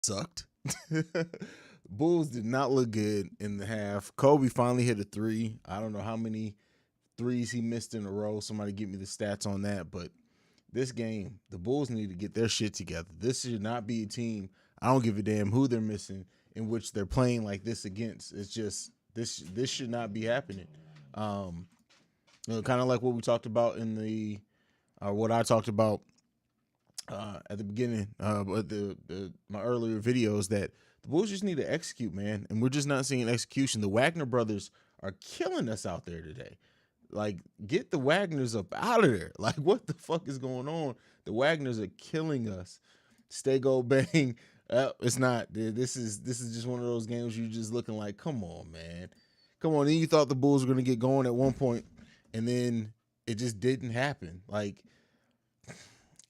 sucked. Bulls did not look good in the half. Kobe finally hit a three. I don't know how many threes he missed in a row. Somebody give me the stats on that. But this game, the Bulls need to get their shit together. This should not be a team. I don't give a damn who they're missing in which they're playing like this against. It's just this should not be happening. Um, kind of like what we talked about in the what I talked about at the beginning, but my earlier videos that the Bulls just need to execute, man, and we're just not seeing execution. The Wagner brothers are killing us out there today. Like, get the Wagners up out of there. Like, what the fuck is going on? The Wagners are killing us. Stay go bang. It's not. Dude. This is just one of those games you're just looking like, come on, man, come on. And you thought the Bulls were gonna get going at one point, and then it just didn't happen. Like,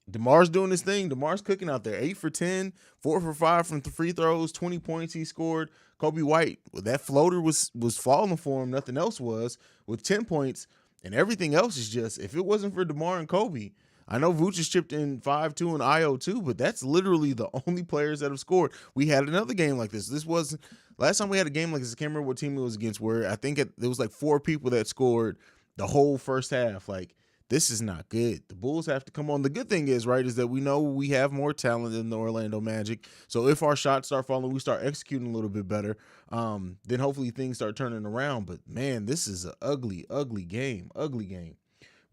DeMar's doing his thing. DeMar's cooking out there. 8 for 10, 4 for 5 from the free throws, 20 points he scored. Kobe White, that floater was falling for him. Nothing else was, with 10 points. And everything else is just, if it wasn't for DeMar and Kobe, I know Vooch has chipped in 5-2 and IO2, but that's literally the only players that have scored. We had another game like this. This was last time we had a game like this. I can't remember what team it was against, where I think there was like 4 people that scored the whole first half. Like, this is not good. The Bulls have to come on. The good thing is, right, is that we know we have more talent than the Orlando Magic. So if our shots start falling, we start executing a little bit better, then hopefully things start turning around. But, man, this is an ugly, ugly game. Ugly game.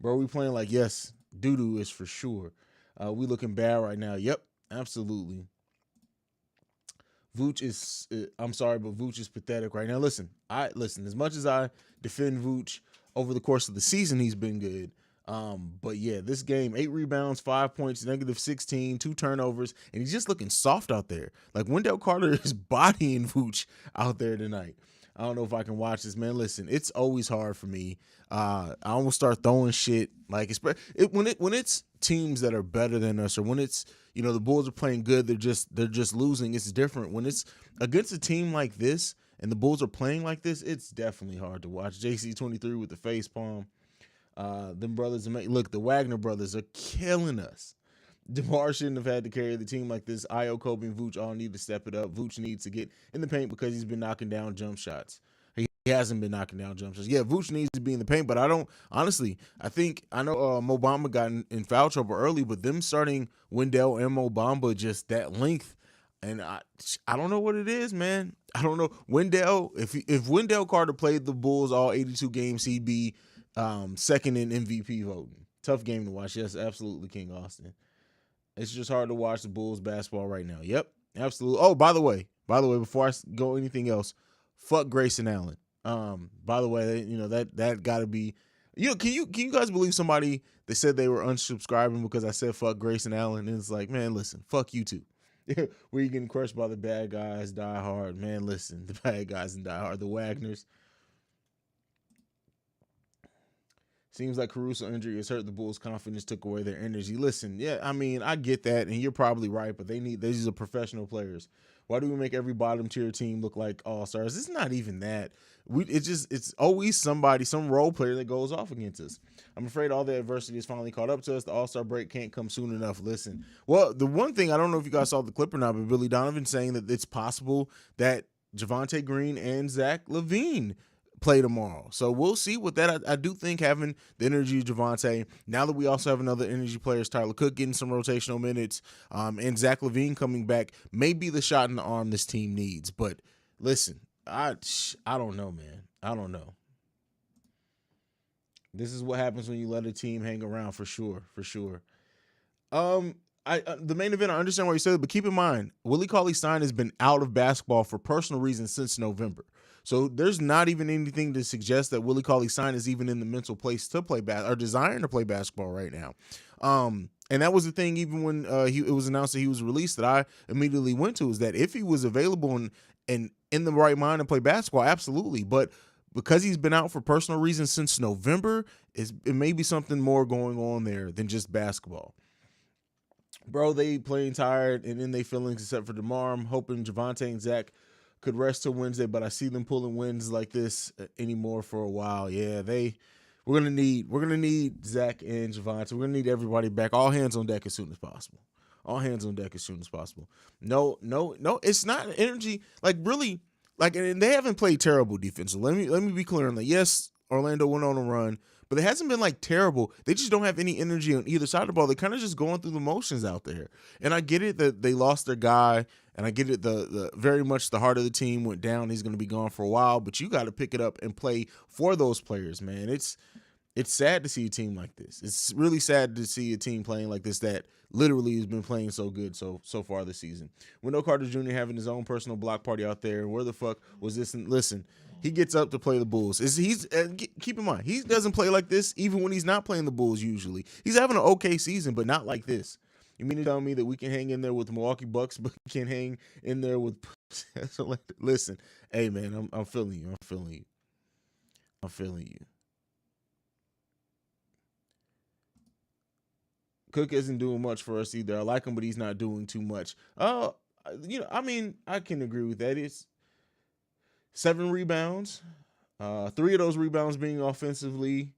Bro, we playing like, yes, doo-doo is for sure. We looking bad right now. Yep, absolutely. Vooch is, I'm sorry, but Vooch is pathetic right now. Listen, as much as I defend Vooch over the course of the season, he's been good. But yeah, this game, 8 rebounds, 5 points, -16, 2 turnovers, and he's just looking soft out there. Like, Wendell Carter is bodying Vooch out there tonight. I don't know if I can watch this, man. Listen, it's always hard for me. I almost start throwing shit like when it's teams that are better than us, or when it's, the Bulls are playing good, they're just losing. It's different when it's against a team like this and the Bulls are playing like this. It's definitely hard to watch. JC23 with the face palm. Them brothers, look, the Wagner brothers are killing us. DeMar shouldn't have had to carry the team like this. Io, Kobe, and Vooch all need to step it up. Vooch needs to get in the paint because he's been knocking down jump shots. He hasn't been knocking down jump shots. Yeah, Vooch needs to be in the paint, but I don't, honestly, I know Mobamba got in foul trouble early, but them starting Wendell and Mobamba, just that length, and I don't know what it is, man. I don't know. Wendell, if Wendell Carter played the Bulls all 82 games, he'd be second in MVP voting. Tough game to watch. Yes, absolutely, King Austin. It's just hard to watch the Bulls basketball right now. Yep, absolutely. Oh, by the way, before I go anything else, fuck Grayson Allen. By the way, that got to be. Can you guys believe somebody that said they were unsubscribing because I said fuck Grayson Allen? And it's like, man, listen, fuck you too. Where you getting crushed by the bad guys, Die Hard, man. Listen, the bad guys and Die Hard, the Wagners. Seems like Caruso injury has hurt the Bulls' confidence, took away their energy. Listen, yeah, I mean, I get that, and you're probably right, but these are professional players. Why do we make every bottom tier team look like all-stars? It's not even that. It's always some role player that goes off against us. I'm afraid all the adversity has finally caught up to us. The All-Star break can't come soon enough. Listen, well, the one thing, I don't know if you guys saw the clip or not, but Billy Donovan saying that it's possible that Javonte Green and Zach LaVine play tomorrow. So we'll see with that. I do think having the energy of Javonte, now that we also have another energy player, Tyler Cook getting some rotational minutes, and Zach LaVine coming back, may be the shot in the arm this team needs. But listen, I don't know, man. I don't know. This is what happens when you let a team hang around, for sure, for sure. The main event, I understand what you said, but keep in mind, Willie Cauley-Stein has been out of basketball for personal reasons since November. So there's not even anything to suggest that Willie Cauley-Stein is even in the mental place to play or desiring to play basketball right now. And that was the thing, even when it was announced that he was released, that I immediately went to, is that if he was available and in the right mind to play basketball, absolutely. But because he's been out for personal reasons since November, it may be something more going on there than just basketball. Bro, they playing tired and in their feelings, except for DeMar. I'm hoping Javonte and Zach could rest till Wednesday, but I see them pulling wins like this anymore for a while. Yeah, we're gonna need Zach and Javonte. We're gonna need everybody back, all hands on deck as soon as possible. all hands on deck as soon as possible. No, it's not energy. Like really, like and they haven't played terrible defense. So let me be clear on that. Yes, Orlando went on a run, but it hasn't been like terrible. They just don't have any energy on either side of the ball. They're kind of just going through the motions out there. And I get it that they lost their guy, and I get it the very much the heart of the team went down. He's going to be gone for a while, but you got to pick it up and play for those players, man. It's sad to see a team like this. It's really sad to see a team playing like this that literally has been playing so good so far this season. Wendell Carter Jr. having his own personal block party out there. Where the fuck was this? Listen, he gets up to play the Bulls. Keep in mind, he doesn't play like this even when he's not playing the Bulls usually. He's having an okay season, but not like this. You mean to tell me that we can hang in there with the Milwaukee Bucks, but we can't hang in there with listen, hey man, I'm feeling you. I'm feeling you. Cook isn't doing much for us either. I like him, but he's not doing too much. I mean, I can agree with that. It's 7 rebounds, 3 of those rebounds being offensively,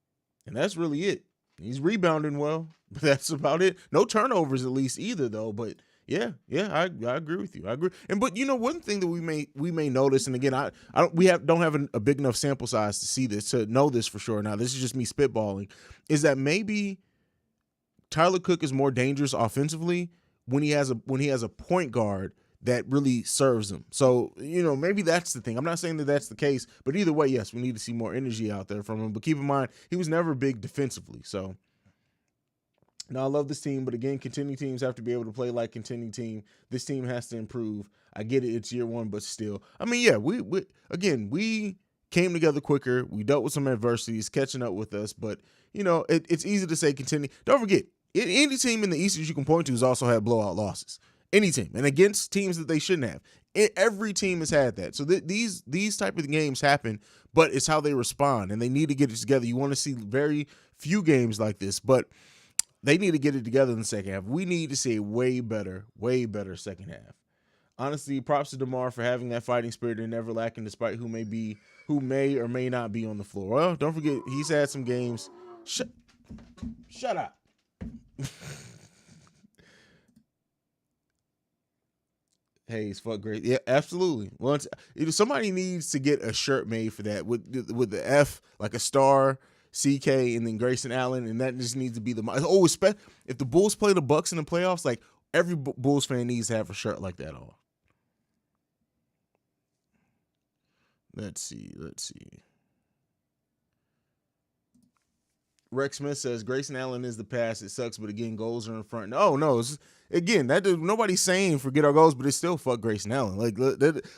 and that's really it. He's rebounding well, but that's about it. No turnovers at least either, though. But yeah, I agree with you. I agree. But one thing that we may notice, and again, don't have a big enough sample size to see this to know this for sure. Now, this is just me spitballing. Is that maybe Tyler Cook is more dangerous offensively when he has a point guard that really serves him. So, maybe that's the thing. I'm not saying that that's the case, but either way, yes, we need to see more energy out there from him. But keep in mind, he was never big defensively. So, now I love this team, but again, contending teams have to be able to play like contending team. This team has to improve. I get it. It's year 1, but still. I mean, yeah, we came together quicker. We dealt with some adversities, catching up with us, but, it's easy to say contending. Don't forget, any team in the East that you can point to has also had blowout losses. Any team, and against teams that they shouldn't have. Every team has had that. So these type of games happen, but it's how they respond, and they need to get it together. You want to see very few games like this, but they need to get it together in the second half. We need to see a way better second half. Honestly, props to DeMar for having that fighting spirit and never lacking despite who may or may not be on the floor. Well, don't forget, he's had some games. Shut up. Haize, fuck great. Yeah, absolutely. Well, somebody needs to get a shirt made for that with the F, like a star, CK, and then Grayson Allen, and that just needs to be the. Oh, if the Bulls play the Bucks in the playoffs, like every Bulls fan needs to have a shirt like that on. Let's see. Rex Smith says Grayson Allen is the pass. It sucks, but again, goals are in front. No, again, nobody's saying forget our goals, but it's still fuck Grayson Allen. Like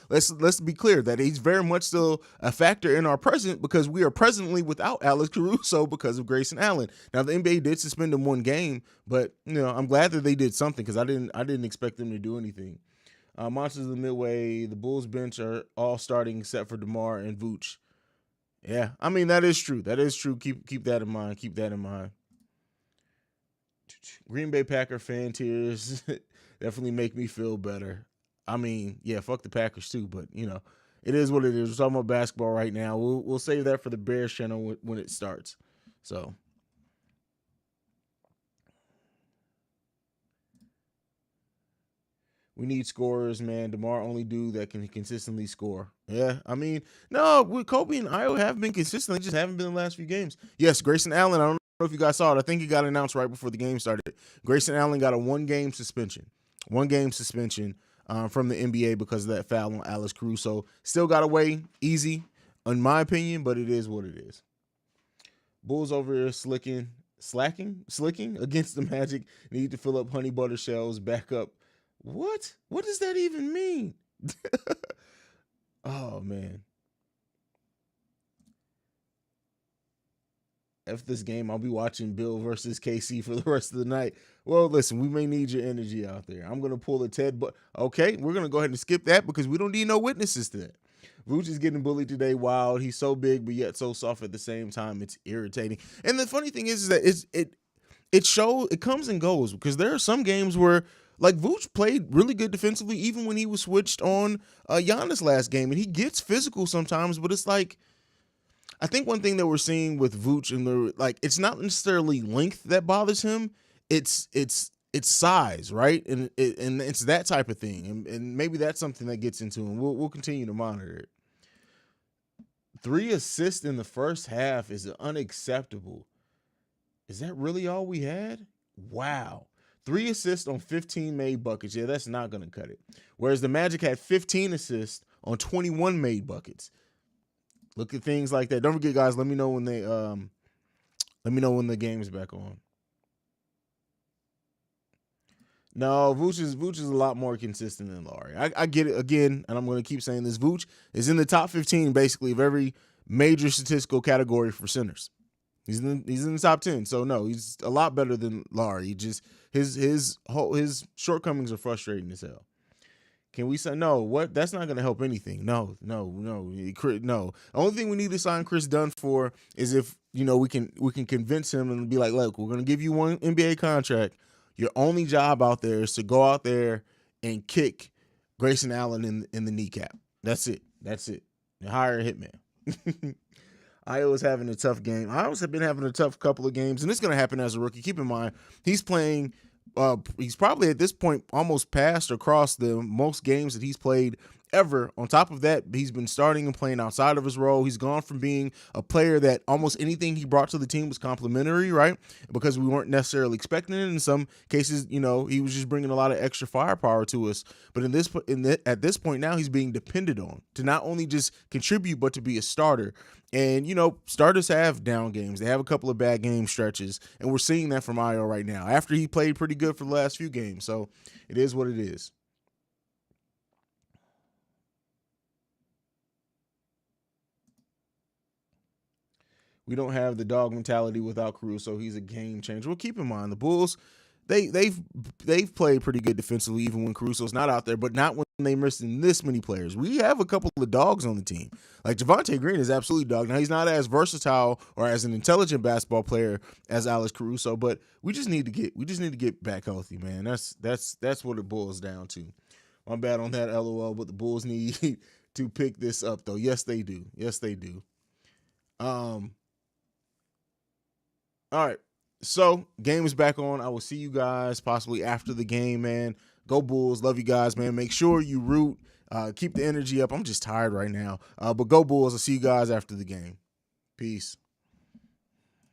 let's be clear that he's very much still a factor in our present because we are presently without Alex Caruso because of Grayson Allen. Now the NBA did suspend him 1 game, but I'm glad that they did something because I didn't expect them to do anything. Monsters of the Midway, the Bulls bench are all starting except for DeMar and Vooch. Yeah, I mean, that is true. Keep that in mind. Green Bay Packer fan tears definitely make me feel better. I mean, yeah, fuck the Packers too, but it is what it is. We're talking about basketball right now. We'll save that for the Bears channel when it starts. So. We need scorers, man. DeMar only dude that can consistently score. Yeah, I mean, no, with Kobe and Io have been consistent. They just haven't been in the last few games. Yes, Grayson Allen, I don't know if you guys saw it. I think he got announced right before the game started. Grayson Allen got a 1-game suspension. 1-game suspension from the NBA because of that foul on Alex Caruso. Still got away easy, in my opinion, but it is what it is. Bulls over here slicking against the Magic. Need to fill up honey butter shells, back up. What does that even mean? Oh, man. After this game, I'll be watching Bill versus KC for the rest of the night. Well, listen, we may need your energy out there. I'm going to pull a Ted, but okay, we're going to go ahead and skip that because we don't need no witnesses to that. Vooch is getting bullied today. Wild. He's so big, but yet so soft at the same time. It's irritating. And the funny thing is that it comes and goes because there are some games where like Vooch played really good defensively even when he was switched on Giannis last game, and he gets physical sometimes, but it's like I think one thing that we're seeing with Vooch and it's not necessarily length that bothers him. It's it's size, right? And it's that type of thing, and maybe that's something that gets into, and we'll continue to monitor it. 3 assists in the first half is unacceptable. Is that really all we had? Wow. 3 assists on 15 made buckets. Yeah, that's not going to cut it. Whereas the Magic had 15 assists on 21 made buckets. Look at things like that. Don't forget, guys, let me know when the game is back on. No, Vooch is a lot more consistent than Laurie. I get it again, and I'm going to keep saying this. Vooch is in the top 15 basically of every major statistical category for centers. He's in the top 10. So no, he's a lot better than Laurie. He just his shortcomings are frustrating as hell. Can we say no? What? That's not going to help anything. No. The only thing we need to sign Chris Dunn for is if we can convince him and be like, look, we're going to give you one NBA contract. Your only job out there is to go out there and kick Grayson Allen in the kneecap. That's it. And hire a hitman. Iowa's having a tough game. Iowa's have been having a tough couple of games, and it's going to happen as a rookie. Keep in mind, he's playing. He's probably at this point almost passed across the most games that he's played ever. On top of that, he's been starting and playing outside of his role. He's gone from being a player that almost anything he brought to the team was complimentary, right? Because we weren't necessarily expecting it. In some cases, he was just bringing a lot of extra firepower to us. But at this point now, he's being depended on to not only just contribute, but to be a starter. And, starters have down games. They have a couple of bad game stretches, and we're seeing that from Io right now after he played pretty good for the last few games. So it is what it is. We don't have the dog mentality without Caruso. He's a game changer. Well, keep in mind, the Bulls, they've played pretty good defensively even when Caruso's not out there, but not when they missing this many players. We have a couple of dogs on the team. Like Javonte Green is absolutely dog. Now he's not as versatile or as an intelligent basketball player as Alex Caruso, but we just need to get back healthy, man. That's what it boils down to. I'm bad on that, LOL, but the Bulls need to pick this up though. Yes, they do. All right. So, game is back on. I will see you guys possibly after the game, man. Go Bulls. Love you guys, man. Make sure you root. Keep the energy up. I'm just tired right now. But go Bulls. I'll see you guys after the game. Peace.